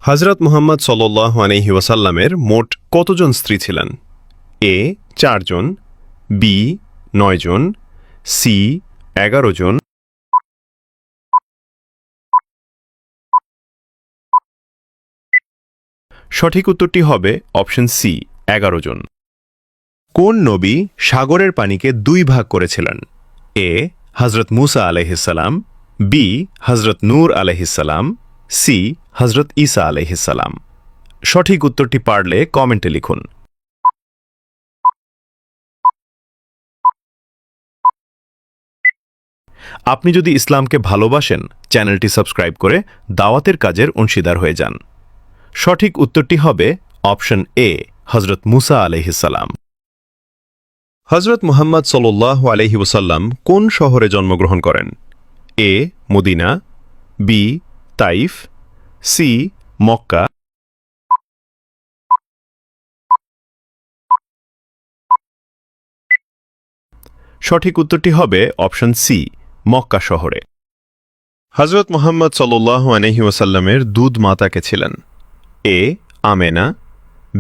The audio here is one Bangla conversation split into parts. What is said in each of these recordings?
হযরত মুহাম্মদ সাল্লাল্লাহু আলাইহি ওয়াসাল্লামের মোট কতজন স্ত্রী ছিলেন? এ ৪ জন, বি ৯ জন, সি ১১ জন, সঠিক উত্তরটি হবে অপশন সি ১১ জন। কোন নবী সাগরের পানিকে ২ ভাগ করেছিলেন? এ হযরত মূসা আলাইহিসসালাম, বি হযরত নূহ আলাইহিসসালাম, সি হযরত ঈসা আলাইহিসসালাম। সঠিক উত্তরটি পারলে কমেন্টে লিখুন। আপনি যদি ইসলামকে ভালোবাসেন, চ্যানেলটি সাবস্ক্রাইব করে দাওয়াতের কাজের অংশীদার হয়ে যান। সঠিক উত্তরটি হবে অপশন এ হযরত মূসা আলাইহিসসালাম। হযরত মুহাম্মদ সাল্লাল্লাহু আলাইহি ওয়াসাল্লাম কোন শহরে জন্মগ্রহণ করেন? A Medina, B Taif, C Mecca, সঠিক উত্তরটি হবে অপশন সি মক্কা শহরে। হযরত মুহাম্মদ সাল্লাল্লাহু আলাইহি ওয়াসাল্লামের দুধ মাতাকে ছিলেন? এ আমেনা,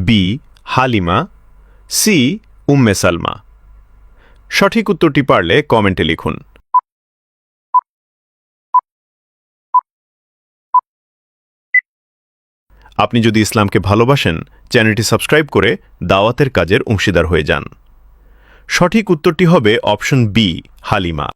বি হালিমা, সি উম্মে সালমা। সঠিক উত্তরটি পারলে কমেন্টে লিখুন। আপনি যদি ইসলামকে ভালোবাসেন, চ্যানেলটি সাবস্ক্রাইব করে দাওয়াতের কাজের অংশীদার হয়ে যান। সঠিক উত্তরটি হবে অপশন বি হালিমা।